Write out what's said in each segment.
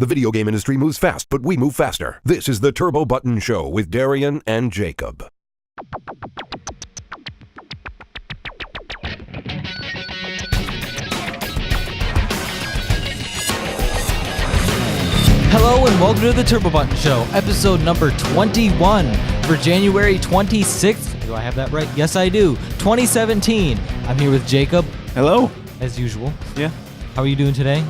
The video game industry moves fast, but we move faster. This is the Turbo Button Show with Darien and Jacob. Hello and welcome to the Turbo Button Show, episode number 21 for January 26th. Do I have that right? Yes, I do. 2017. I'm here with Jacob. Hello. As usual. Yeah. How are you doing today?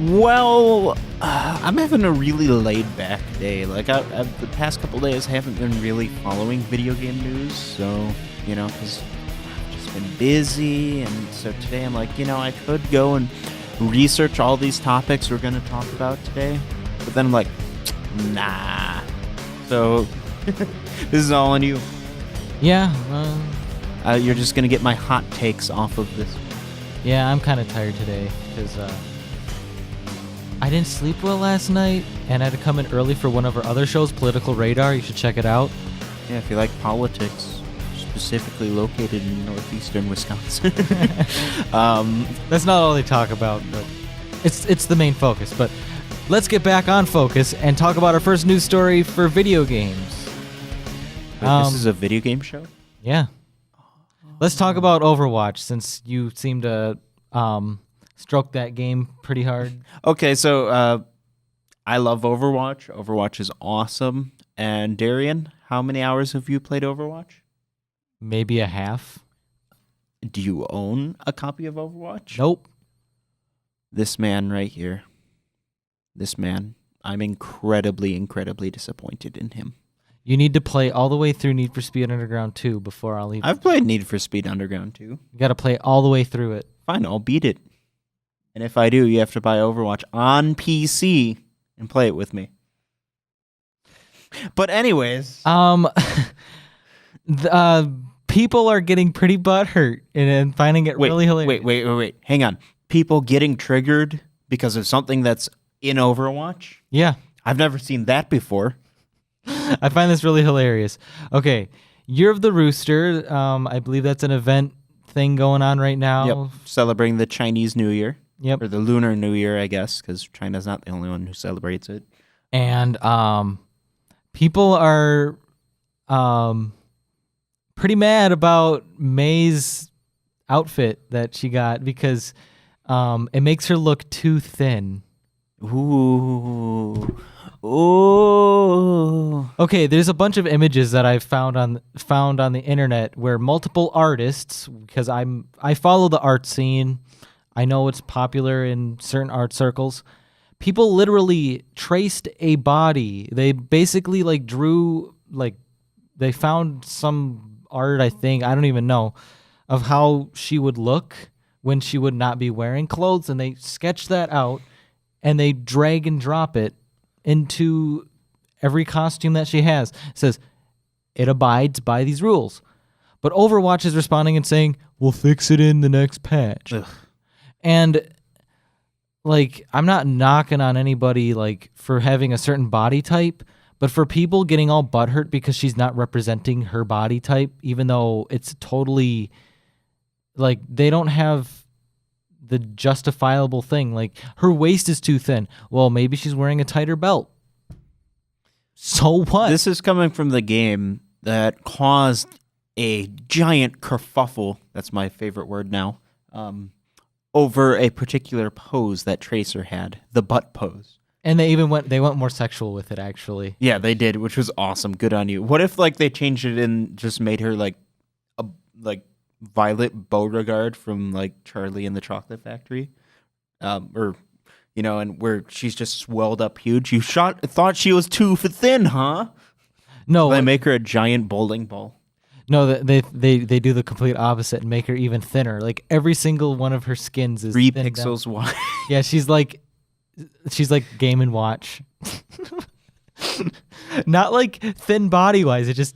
Well, I'm having a really laid-back day. Like, the past couple days, I haven't been really following video game news, so, because I've just been busy, and so today I'm like, I could go and research all these topics we're going to talk about today, but then I'm like, nah. So, this is all on you. Yeah. You're just going to get my hot takes off of this. Yeah, I'm kind of tired today, because, I didn't sleep well last night, and I had to come in early for one of our other shows, Political Radar. You should check it out. Yeah, if you like politics, specifically located in northeastern Wisconsin. That's not all they talk about, but it's the main focus. But let's get back on focus and talk about our first news story for video games. Wait, this is a video game show? Yeah. Let's talk about Overwatch, since you seem to stroke that game pretty hard. Okay, so I love Overwatch. Overwatch is awesome. And Darien, how many hours have you played Overwatch? Maybe a half. Do you own a copy of Overwatch? Nope. This man right here. This man. I'm incredibly, incredibly disappointed in him. You need to play all the way through Need for Speed Underground 2 before I'll leave. I've played Need for Speed Underground 2. You got to play all the way through it. Fine, I'll beat it. And if I do, you have to buy Overwatch on PC and play it with me. But anyways, people are getting pretty butthurt and finding it really hilarious. Wait. Hang on. People getting triggered because of something that's in Overwatch? Yeah. I've never seen that before. I find this really hilarious. Okay. Year of the Rooster. I believe that's an event thing going on right now. Yep. Celebrating the Chinese New Year. Yep. Or the Lunar New Year, I guess, because China's not the only one who celebrates it. And people are pretty mad about May's outfit that she got because it makes her look too thin. Ooh. Okay, there's a bunch of images that I've found on the internet where multiple artists, because I follow the art scene. I know it's popular in certain art circles. People literally traced a body. They basically drew, they found some art, I think, I don't even know, of how she would look when she would not be wearing clothes, and they sketched that out, and they drag and drop it into every costume that she has. It says, it abides by these rules. But Overwatch is responding and saying, we'll fix it in the next patch. Ugh. And I'm not knocking on anybody for having a certain body type, but for people getting all butthurt because she's not representing her body type, even though it's totally they don't have the justifiable thing. Her waist is too thin. Well, maybe she's wearing a tighter belt. So what? This is coming from the game that caused a giant kerfuffle. That's my favorite word now. Over a particular pose that Tracer had, the butt pose. And they went more sexual with it, actually. Yeah, they did, which was awesome. Good on you. What if they changed it and just made her a Violet Beauregard from Charlie and the Chocolate Factory? And where she's just swelled up huge. You thought she was too thin, huh? No. They make her a giant bowling ball. No, they do the complete opposite and make her even thinner. Every single one of her skins is 3 pixels wide. Yeah, she's like Game & Watch. Not thin body wise, it's just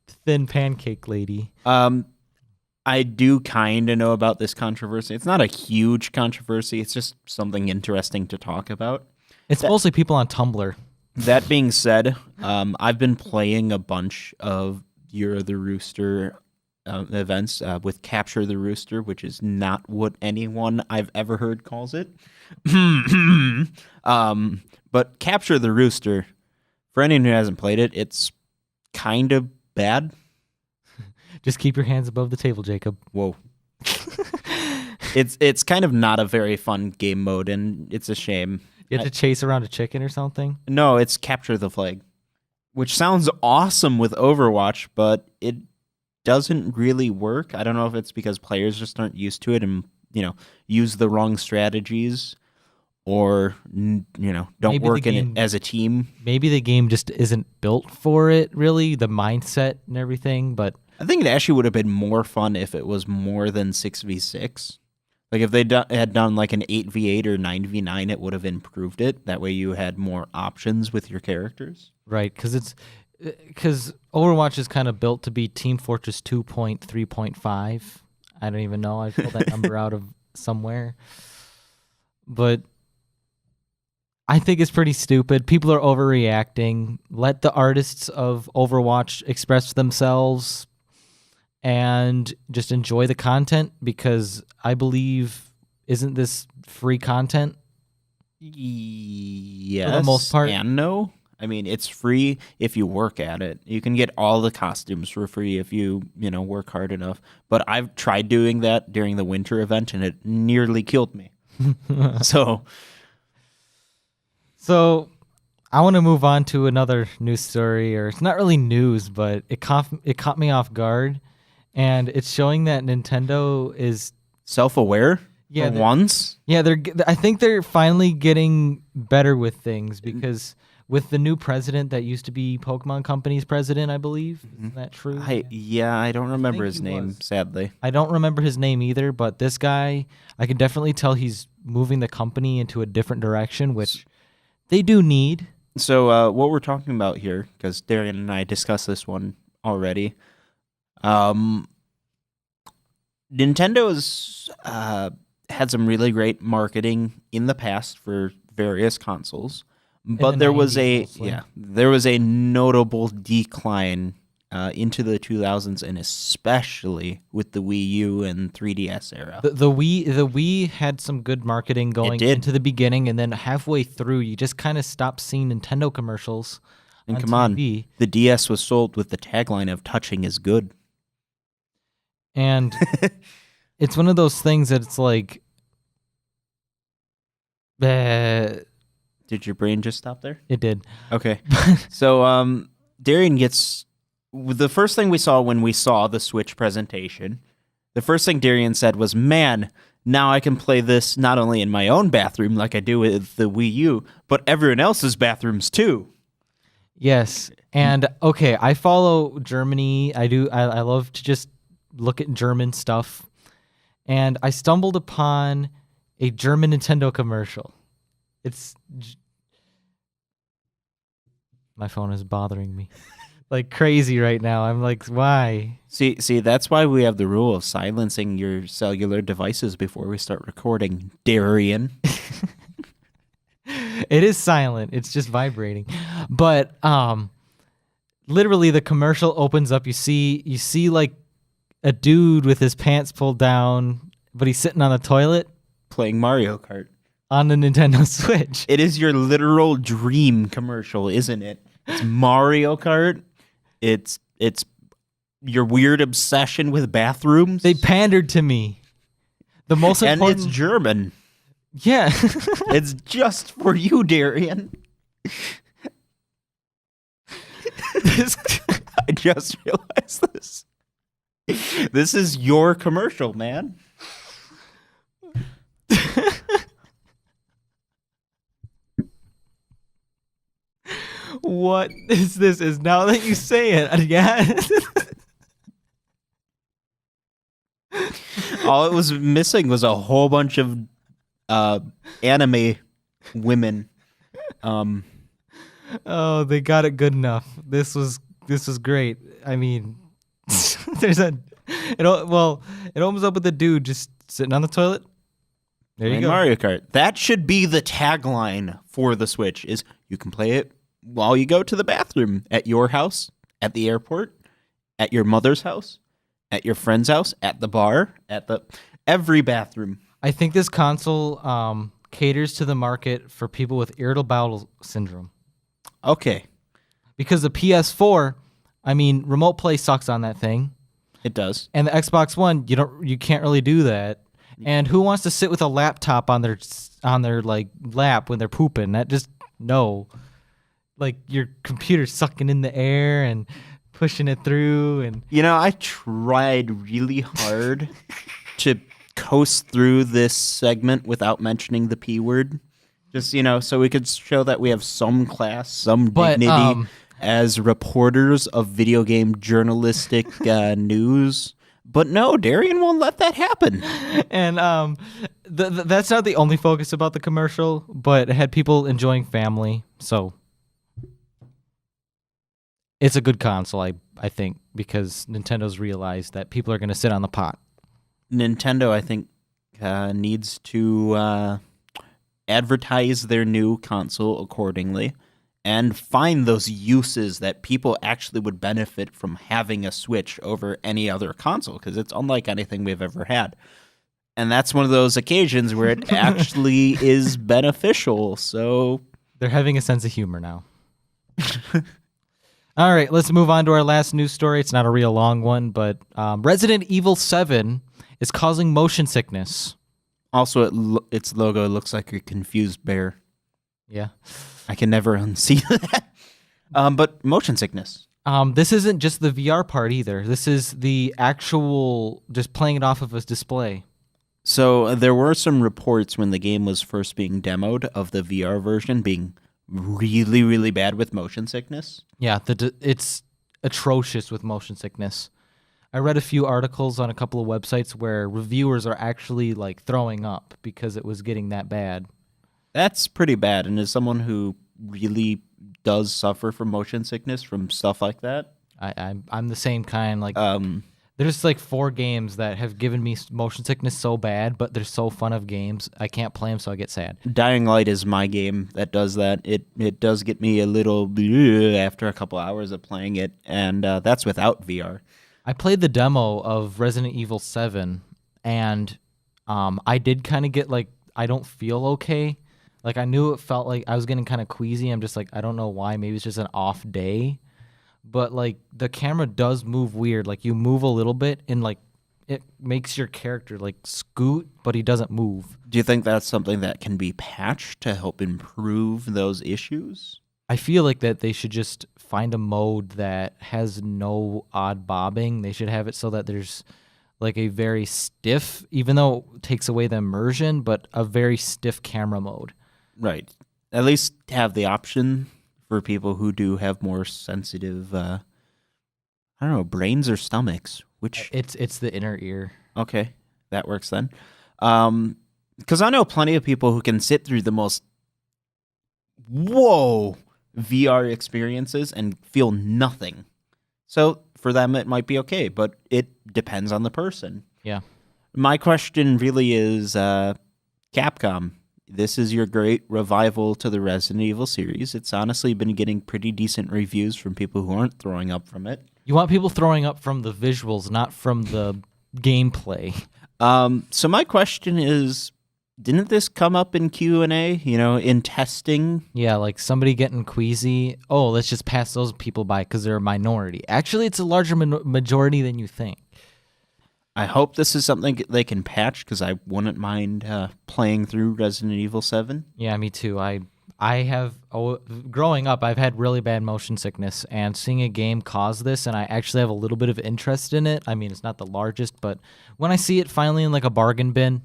thin pancake lady. I do kind of know about this controversy. It's not a huge controversy. It's just something interesting to talk about. It's mostly people on Tumblr. That being said, I've been playing a bunch of Year of the Rooster events with Capture the Rooster, which is not what anyone I've ever heard calls it. But Capture the Rooster, for anyone who hasn't played it, it's kind of bad. Just keep your hands above the table, Jacob. Whoa. It's kind of not a very fun game mode, and it's a shame. You have to chase around a chicken or something? No, it's Capture the Flag, which sounds awesome with Overwatch, but it doesn't really work. I don't know if it's because players just aren't used to it and, use the wrong strategies or, don't Maybe work in it as a team. Maybe the game just isn't built for it, really, the mindset and everything, but... I think it actually would have been more fun if it was more than 6v6. Like, if they had done like an 8v8 or 9v9, it would have improved it. That way you had more options with your characters. Right, because Overwatch is kind of built to be Team Fortress 2.3.5. I don't even know. I pulled that number out of somewhere. But I think it's pretty stupid. People are overreacting. Let the artists of Overwatch express themselves and just enjoy the content, because I believe, isn't this free content? Yes. For the most part. And no. I mean, it's free if you work at it. You can get all the costumes for free if you, work hard enough. But I've tried doing that during the winter event, and it nearly killed me. So I want to move on to another news story, or it's not really news, but it caught me off guard, and it's showing that Nintendo is self-aware. Yeah, for once. Yeah, I think they're finally getting better with things, because with the new president that used to be Pokemon Company's president, I believe. Isn't that true? I don't remember his name, sadly. I don't remember his name either, but this guy, I can definitely tell he's moving the company into a different direction, which they do need. So what we're talking about here, because Darien and I discussed this one already, Nintendo's had some really great marketing in the past for various consoles, but there was a notable decline into the 2000s, and especially with the Wii U and 3DS era. The Wii had some good marketing going into the beginning, and then halfway through, you just kind of stopped seeing Nintendo commercials. And on come TV. on, the DS was sold with the tagline of "touching is good." And it's one of those things that it's like, did your brain just stop there? It did. Okay. So Darien gets the first thing we saw when we saw the Switch presentation. The first thing Darien said was, "Man, now I can play this not only in my own bathroom like I do with the Wii U, but everyone else's bathrooms too." Yes. And okay, I follow Germany. I do. I love to just look at German stuff. And I stumbled upon a German Nintendo commercial. My phone is bothering me like crazy right now. I'm like, why? See, that's why we have the rule of silencing your cellular devices before we start recording, Darien. It is silent. It's just vibrating. But literally the commercial opens up. You see like a dude with his pants pulled down, but he's sitting on the toilet playing Mario Kart on the Nintendo Switch. It is your literal dream commercial, isn't it? It's Mario Kart. It's your weird obsession with bathrooms. They pandered to me. The most important... And it's German. Yeah. It's just for you, Darien. I just realized this. This is your commercial, man. What is this? Is now that you say it, yeah. All it was missing was a whole bunch of anime women. Oh, they got it good enough. This was great. I mean, it opens up with a dude just sitting on the toilet. There you go. Mario Kart. That should be the tagline for the Switch. Is you can play it while you go to the bathroom at your house, at the airport, at your mother's house, at your friend's house, at the bar, at every bathroom. I think this console caters to the market for people with irritable bowel syndrome. Okay, Because the PS4, I mean, remote play sucks on that thing. it does. And the Xbox One, you can't really do that. And who wants to sit with a laptop on their like lap when they're pooping? That just no. Like your computer's sucking in the air and pushing it through and I tried really hard to coast through this segment without mentioning the P word. Just, so we could show that we have some class, some dignity as reporters of video game journalistic news. But no, Darien won't let that happen. And that's not the only focus about the commercial, but it had people enjoying family. So it's a good console, I think, because Nintendo's realized that people are going to sit on the pot. Nintendo, I think, needs to advertise their new console accordingly and find those uses that people actually would benefit from having a Switch over any other console, because it's unlike anything we've ever had. And that's one of those occasions where it actually is beneficial. So they're having a sense of humor now. All right, let's move on to our last news story. It's not a real long one, but Resident Evil 7 is causing motion sickness. Also, its logo looks like a confused bear. Yeah. I can never unsee that. But motion sickness. This isn't just the VR part either. This is the actual just playing it off of a display. So there were some reports when the game was first being demoed of the VR version being really, really bad with motion sickness. Yeah, it's atrocious with motion sickness. I read a few articles on a couple of websites where reviewers are actually like throwing up because it was getting that bad. That's pretty bad. And as someone who really does suffer from motion sickness from stuff like that, I'm the same kind. Like, there's like 4 games that have given me motion sickness so bad, but they're so fun of games. I can't play them, so I get sad. Dying Light is my game that does that. It does get me a little after a couple hours of playing it, and that's without VR. I played the demo of Resident Evil 7, and I did kind of get like, I don't feel okay. Like, I knew it felt like I was getting kind of queasy. I'm just like, I don't know why. Maybe it's just an off day. But, like, the camera does move weird. Like, you move a little bit, and, like, it makes your character, like, scoot, but he doesn't move. Do you think that's something that can be patched to help improve those issues? I feel like that they should just find a mode that has no odd bobbing. They should have it so that there's, like, a very stiff, even though it takes away the immersion, but a very stiff camera mode. Right. At least have the option for people who do have more sensitive, I don't know, brains or stomachs. Which it's the inner ear. Okay, that works then. Because I know plenty of people who can sit through the most VR experiences and feel nothing. So for them, it might be okay, but it depends on the person. Yeah. My question really is, Capcom, this is your great revival to the Resident Evil series. It's honestly been getting pretty decent reviews from people who aren't throwing up from it. You want people throwing up from the visuals, not from the gameplay. So my question is, didn't this come up in Q&A, in testing? Yeah, like somebody getting queasy. Oh, let's just pass those people by because they're a minority. Actually, it's a larger majority than you think. I hope this is something they can patch because I wouldn't mind playing through Resident Evil 7. Yeah, me too. I have, growing up, I've had really bad motion sickness, and seeing a game cause this, and I actually have a little bit of interest in it. I mean, it's not the largest, but when I see it finally in like a bargain bin,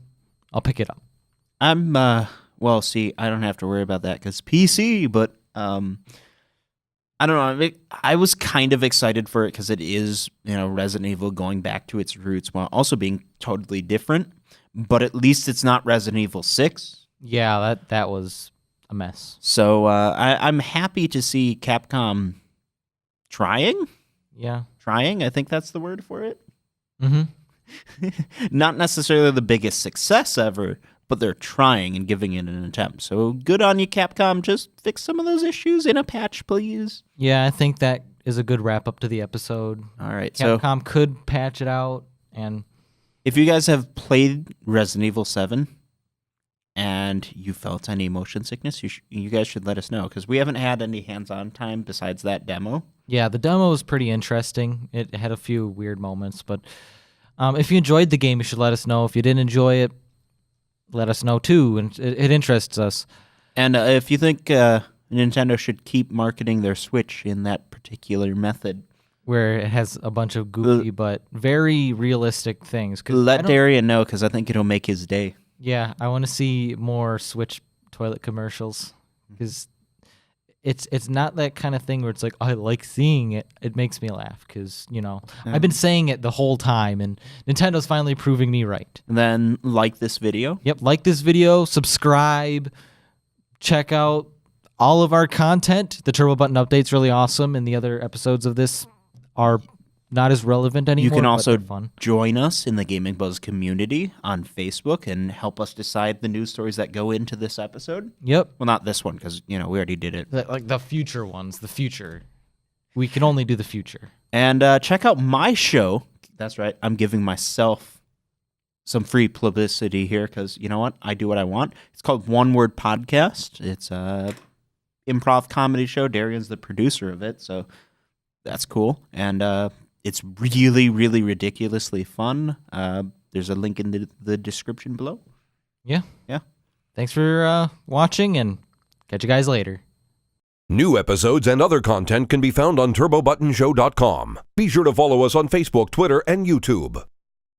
I'll pick it up. Well, see, I don't have to worry about that because PC, but I don't know. I was kind of excited for it because it is, Resident Evil going back to its roots while also being totally different. But at least it's not Resident Evil 6. Yeah, that was a mess. So I'm happy to see Capcom trying. Yeah. Trying, I think that's the word for it. Mm-hmm. Not necessarily the biggest success ever, but they're trying and giving it an attempt. So good on you, Capcom. Just fix some of those issues in a patch, please. Yeah, I think that is a good wrap-up to the episode. All right. Capcom could patch it out. And if you guys have played Resident Evil 7 and you felt any motion sickness, you guys should let us know, because we haven't had any hands-on time besides that demo. Yeah, the demo was pretty interesting. It had a few weird moments, but if you enjoyed the game, you should let us know. If you didn't enjoy it, let us know too, and it interests us. And if you think Nintendo should keep marketing their Switch in that particular method, where it has a bunch of goofy but very realistic things. Let Darien know, because I think it'll make his day. Yeah, I want to see more Switch toilet commercials, because it's not that kind of thing where it's like, I like seeing it. It makes me laugh because, I've been saying it the whole time, and Nintendo's finally proving me right. And then like this video. Yep, like this video, subscribe, check out all of our content. The Turbo Button Update's really awesome, and the other episodes of this are not as relevant anymore. You can also fun. Join us in the Gaming Buzz community on Facebook and help us decide the news stories that go into this episode. Yep. Well, not this one, because, we already did it. Like the future ones, the future. We can only do the future. And check out my show. That's right. I'm giving myself some free publicity here, because you know what? I do what I want. It's called One Word Podcast. It's a improv comedy show. Darian's the producer of it, so that's cool. And it's really, really ridiculously fun. There's a link in the description below. Yeah. Yeah. Thanks for watching, and catch you guys later. New episodes and other content can be found on turbobuttonshow.com. Be sure to follow us on Facebook, Twitter, and YouTube.